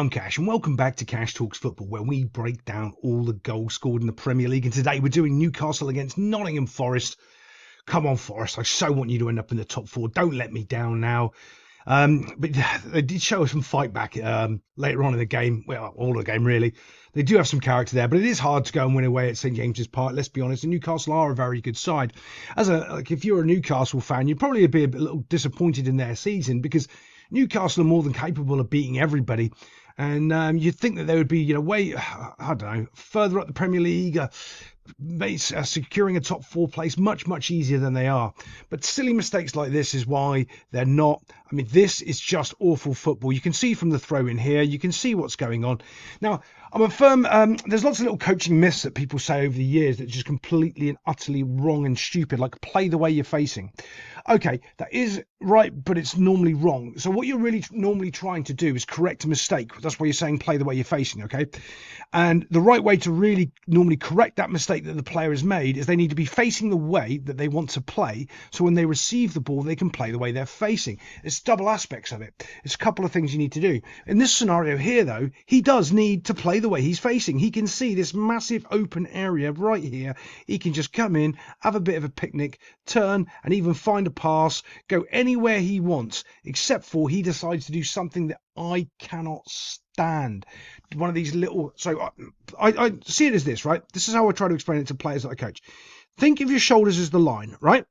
I'm Cash, and welcome back to Cash Talks Football, where we break down all the goals scored in the Premier League. And today we're doing Newcastle against Nottingham Forest. Come on, Forest, I so want you to end up in the top four. Don't let me down now. But they did show us some fight back later on in the game. Well, all the game, really. They do have some character there, but it is hard to go and win away at St James's Park, let's be honest. And Newcastle are a very good side. If you're a Newcastle fan, you'd probably be a little disappointed in their season, because Newcastle are more than capable of beating everybody. And you'd think that they would be, way, I don't know, further up the Premier League, securing a top four place much easier than they are. But silly mistakes like this is why they're not. I mean, this is just awful football. You can see from the throw in here, you can see what's going on. Now, I'm a firm, there's lots of little coaching myths that people say over the years that are just completely and utterly wrong and stupid, like play the way you're facing. Okay, that is right, but it's normally wrong. So what you're really normally trying to do is correct a mistake. That's why you're saying play the way you're facing, okay? And the right way to really normally correct that mistake that the player has made is they need to be facing the way that they want to play. So when they receive the ball, they can play the way they're facing. It's double aspects of it. It's a couple of things you need to do. In this scenario here, though, he does need to play the way he's facing. He can see this massive open area right here. He can just come in, have a bit of a picnic, turn, and even find a pass, go anywhere he wants, except for he decides to do something that I cannot stand. One of these little, so I see it as this, right? This is how I try to explain it to players that I coach. Think of your shoulders as the line, right?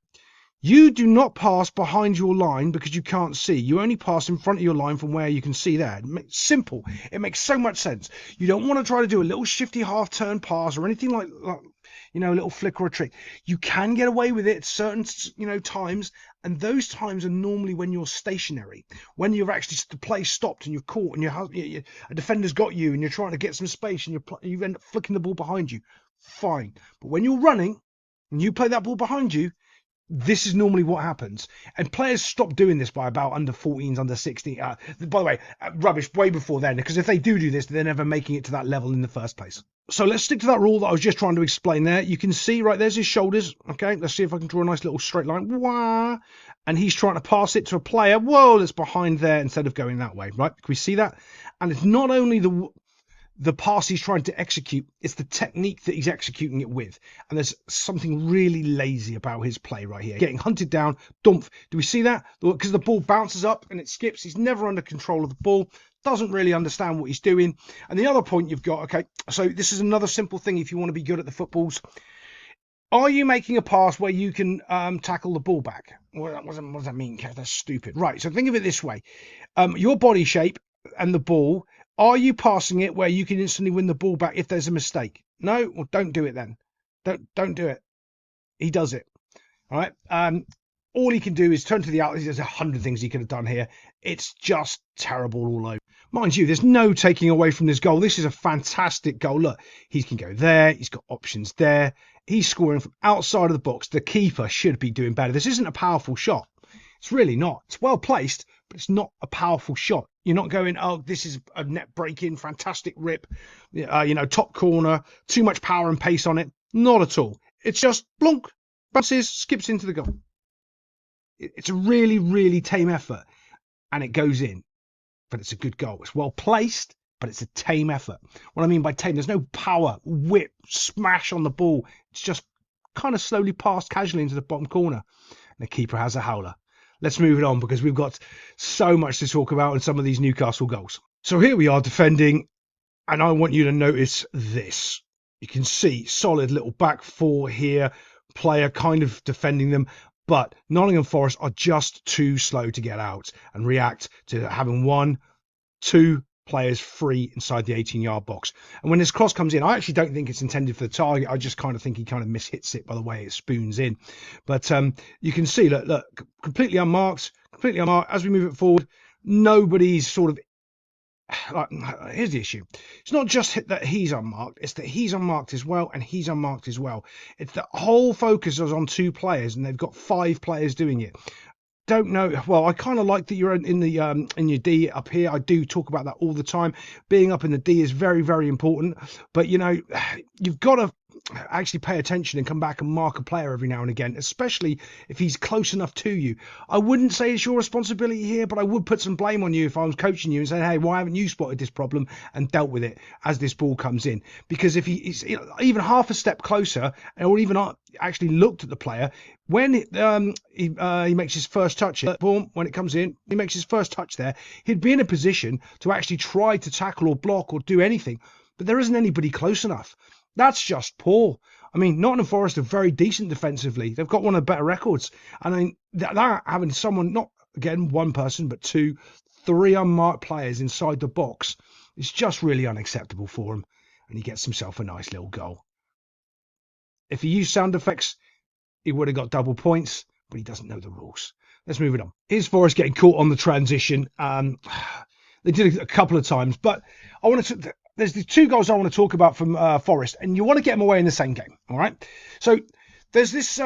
You do not pass behind your line because you can't see. You only pass in front of your line from where you can see there. Simple. It makes so much sense. You don't want to try to do a little shifty half-turn pass or anything like a little flick or a trick. You can get away with it at certain, times, and those times are normally when you're stationary, when you've actually the play stopped and you're caught and a defender's got you and you're trying to get some space and you end up flicking the ball behind you. Fine. But when you're running and you play that ball behind you, this is normally what happens. And players stop doing this by about under 14s, under 16. By the way, rubbish way before then, because if they do this, they're never making it to that level in the first place. So let's stick to that rule that I was just trying to explain there. You can see, right, there's his shoulders. Okay, let's see if I can draw a nice little straight line. Wah! And he's trying to pass it to a player. Whoa, that's behind there instead of going that way, right? Can we see that? And it's not only the pass he's trying to execute, it's the technique that he's executing it with. And there's something really lazy about his play right here. Getting hunted down, dumph. Do we see that? Because the ball bounces up and it skips. He's never under control of the ball. Doesn't really understand what he's doing. And the other point you've got, okay, so this is another simple thing if you want to be good at the footballs. Are you making a pass where you can tackle the ball back? What does that mean, Kev? That's stupid. Right, so think of it this way. Your body shape and the ball, are you passing it where you can instantly win the ball back if there's a mistake? No? Well, don't do it then. Don't do it. He does it. All right? All he can do is turn to the outside. There's 100 things he could have done here. It's just terrible all over. Mind you, there's no taking away from this goal. This is a fantastic goal. Look, he can go there. He's got options there. He's scoring from outside of the box. The keeper should be doing better. This isn't a powerful shot. It's really not. It's well placed, but it's not a powerful shot. You're not going, oh, this is a net break-in, fantastic rip, top corner, too much power and pace on it. Not at all. It's just blonk, bounces, skips into the goal. It's a really, really tame effort, and it goes in. But it's a good goal. It's well placed, but it's a tame effort. What I mean by tame, there's no power, whip, smash on the ball. It's just kind of slowly passed casually into the bottom corner. And the keeper has a howler. Let's move it on because we've got so much to talk about in some of these Newcastle goals. So here we are defending, and I want you to notice this. You can see solid little back four here, player kind of defending them, but Nottingham Forest are just too slow to get out and react to having 1, 2 players free inside the 18-yard box. And when this cross comes in, I actually don't think it's intended for the target. I just kind of think he kind of mishits it by the way it spoons in. But you can see, look, completely unmarked. As we move it forward, nobody's sort of... here's the issue. It's not just that he's unmarked. It's that he's unmarked as well, and he's unmarked as well. It's the whole focus is on 2 players, and they've got 5 players doing it. Don't know. Well, I kind of like that you're in your D up here. I do talk about that all the time. Being up in the D is very, very important. But you've got to actually pay attention and come back and mark a player every now and again, especially if he's close enough to you. I wouldn't say it's your responsibility here, but I would put some blame on you if I was coaching you and saying, hey, why haven't you spotted this problem and dealt with it as this ball comes in? Because if he's even half a step closer, or even actually looked at the player, when he makes his first touch, boom, when it comes in, he makes his first touch there, he'd be in a position to actually try to tackle or block or do anything, but there isn't anybody close enough. That's just poor. I mean, Nottingham Forest are very decent defensively. They've got one of the better records. And I mean, that having someone, not, again, one person, but 2, 3 unmarked players inside the box is just really unacceptable for him. And he gets himself a nice little goal. If he used sound effects, he would have got double points, but he doesn't know the rules. Let's move it on. Here's Forest getting caught on the transition. They did it a couple of times, but I wanted to... There's the 2 goals I want to talk about from Forest, and you want to get them away in the same game, all right? So there's this,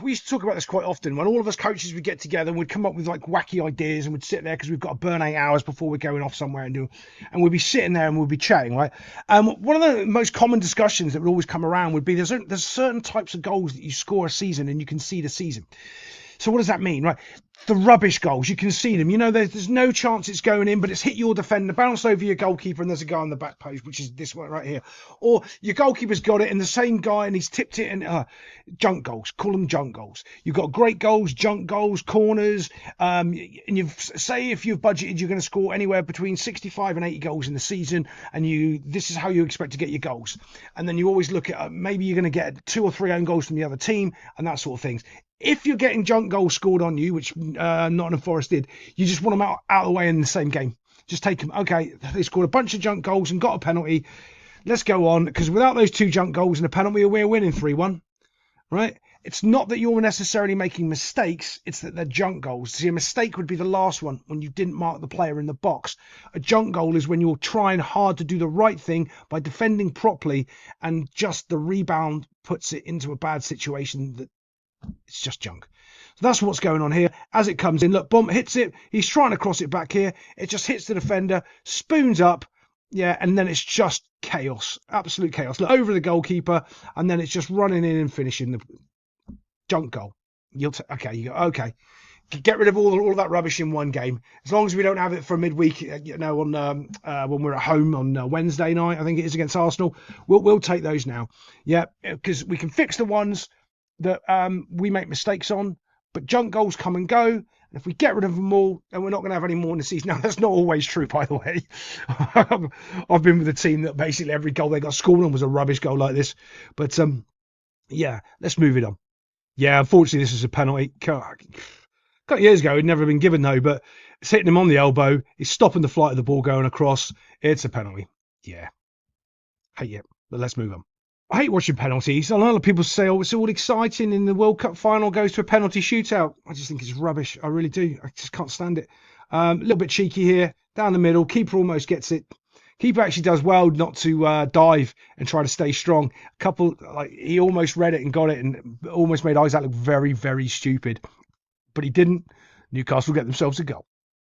we used to talk about this quite often, when all of us coaches would get together and we'd come up with like wacky ideas and we'd sit there because we've got to burn 8 hours before we're going off somewhere and we'd be sitting there and we'd be chatting, right? One of the most common discussions that would always come around would be there's certain types of goals that you score a season and you can see the season. So what does that mean, right? The rubbish goals, you can see them. You know, there's no chance it's going in, but it's hit your defender, bounced over your goalkeeper, and there's a guy on the back post, which is this one right here. Or your goalkeeper's got it, and the same guy, and he's tipped it, and junk goals. Call them junk goals. You've got great goals, junk goals, corners, and say if you've budgeted, you're going to score anywhere between 65 and 80 goals in the season, and this is how you expect to get your goals. And then you always look at maybe you're going to get 2 or 3 own goals from the other team, and that sort of things. If you're getting junk goals scored on you, which Nottingham Forest did, you just want them out of the way in the same game. Just take them. Okay, they scored a bunch of junk goals and got a penalty. Let's go on, because without those 2 junk goals and a penalty, we're winning 3-1, right? It's not that you're necessarily making mistakes, it's that they're junk goals. See, a mistake would be the last one, when you didn't mark the player in the box. A junk goal is when you're trying hard to do the right thing by defending properly, and just the rebound puts it into a bad situation that it's just junk. So that's what's going on here. As it comes in, look, boom, hits it. He's trying to cross it back here. It just hits the defender, spoons up, yeah, and then it's just chaos, absolute chaos. Look, over the goalkeeper, and then it's just running in and finishing the junk goal. Okay, you go, okay. Get rid of all of that rubbish in one game. As long as we don't have it for midweek, on when we're at home on Wednesday night, I think it is, against Arsenal. We'll take those now, yeah, because we can fix the ones that we make mistakes on, but junk goals come and go, and if we get rid of them all, then we're not going to have any more in the season. Now, that's not always true, by the way. I've been with a team that basically every goal they got scored on was a rubbish goal like this, but yeah, let's move it on. Yeah, unfortunately, this is a penalty. A couple of years ago, it'd never been given though, but it's hitting him on the elbow. He's stopping the flight of the ball going across. It's a penalty. Yeah, hate it, but let's move on. I hate watching penalties. A lot of people say, oh, it's all exciting in the World Cup final goes to a penalty shootout. I just think it's rubbish. I really do. I just can't stand it. A little bit cheeky here. Down the middle. Keeper almost gets it. Keeper actually does well not to dive and try to stay strong. He almost read it and got it and almost made Isak look very, very stupid. But he didn't. Newcastle get themselves a goal.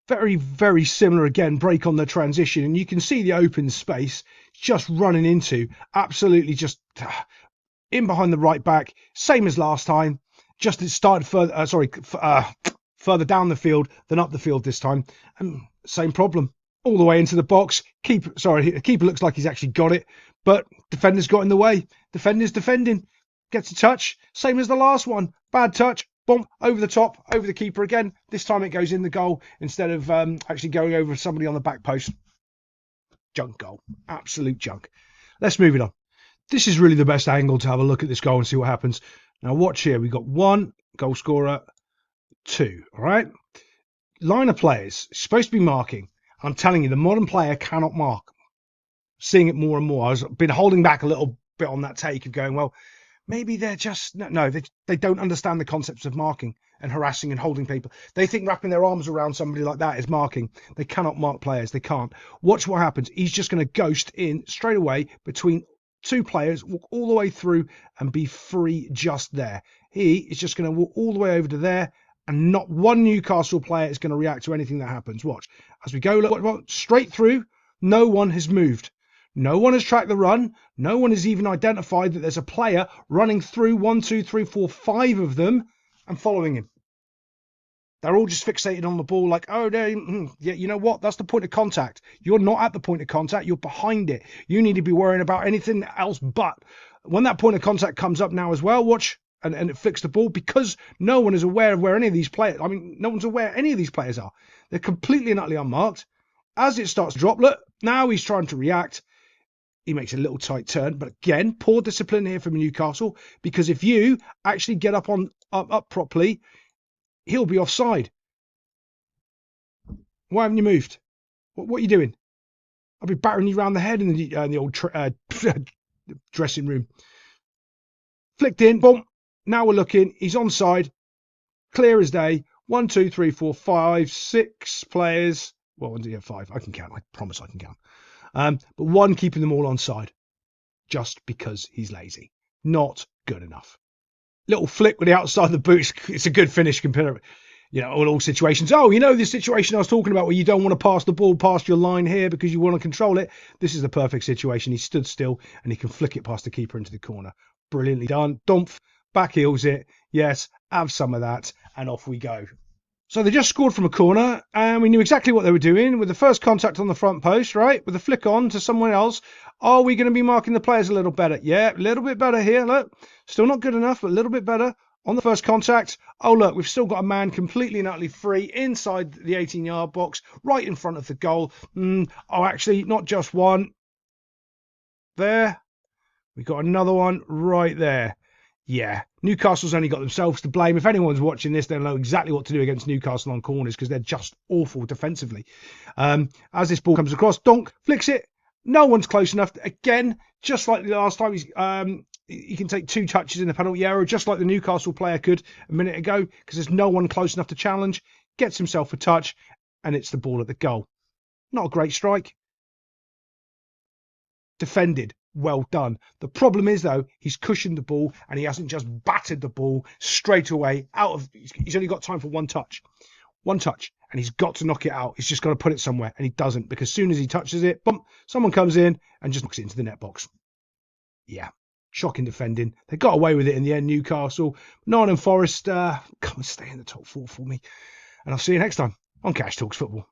Very, very similar again, break on the transition, and you can see the open space just running into, absolutely just in behind the right back, same as last time, just it started further down the field than up the field this time, and same problem, all the way into the box. The keeper looks like he's actually got it, but defender's got in the way. Defender's defending, gets a touch, same as the last one, bad touch. Boom, over the top, over the keeper again. This time it goes in the goal instead of actually going over somebody on the back post. Junk goal. Absolute junk. Let's move it on. This is really the best angle to have a look at this goal and see what happens. Now watch here. We've got 1 goal scorer, 2. All right. Line of players. Supposed to be marking. I'm telling you, the modern player cannot mark. Seeing it more and more. I've been holding back a little bit on that take of going, well, maybe they're just... No, they don't understand the concepts of marking and harassing and holding people. They think wrapping their arms around somebody like that is marking. They cannot mark players. They can't. Watch what happens. He's just going to ghost in straight away between 2 players, walk all the way through and be free just there. He is just going to walk all the way over to there, and not one Newcastle player is going to react to anything that happens. Watch. As we go, look, straight through, no one has moved. No one has tracked the run. No one has even identified that there's a player running through 1, 2, 3, 4, 5 of them and following him. They're all just fixated on the ball like, oh, yeah, you know what? That's the point of contact. You're not at the point of contact. You're behind it. You need to be worrying about anything else but. When that point of contact comes up now as well, watch, and it flicks the ball, because no one is aware of where any of these players, no one's aware any of these players are. They're completely and utterly unmarked. As it starts to drop, look, now he's trying to react. He makes a little tight turn, but again, poor discipline here from Newcastle, because if you actually get up properly, he'll be offside. Why haven't you moved? What are you doing? I'll be battering you round the head in the old dressing room. Flicked in, boom. Now we're looking. He's onside. Clear as day. 1, 2, 3, 4, 5, 6 players. Well, 5. I can count. I promise I can count. But one keeping them all onside, just because he's lazy. Not good enough. Little flick with the outside of the boots. It's a good finish compared to, all situations. Oh, the situation I was talking about where you don't want to pass the ball past your line here because you want to control it. This is the perfect situation. He stood still and he can flick it past the keeper into the corner. Brilliantly done. Dumph, back heels it. Yes, have some of that. And off we go. So they just scored from a corner, and we knew exactly what they were doing with the first contact on the front post, right? With a flick on to someone else. Are we going to be marking the players a little better? Yeah, a little bit better here. Look, still not good enough, but a little bit better on the first contact. Oh, look, we've still got a man completely and utterly free inside the 18-yard box, right in front of the goal. Oh, actually, not just one. There. We got another one right there. Yeah, Newcastle's only got themselves to blame. If anyone's watching this, they'll know exactly what to do against Newcastle on corners, because they're just awful defensively. As this ball comes across, Donk flicks it. No one's close enough. Again, just like the last time, he can take 2 touches in the penalty area, just like the Newcastle player could a minute ago, because there's no one close enough to challenge. Gets himself a touch, and it's the ball at the goal. Not a great strike. Defended. Well done. The problem is, though, he's cushioned the ball and he hasn't just battered the ball straight away out of. He's only got time for one touch, and he's got to knock it out. He's just got to put it somewhere, and he doesn't, because as soon as he touches it, boom, someone comes in and just knocks it into the net box. Yeah, shocking defending. They got away with it in the end. Newcastle, Nottingham Forest, come and stay in the top 4 for me, and I'll see you next time on Cash Talks Football.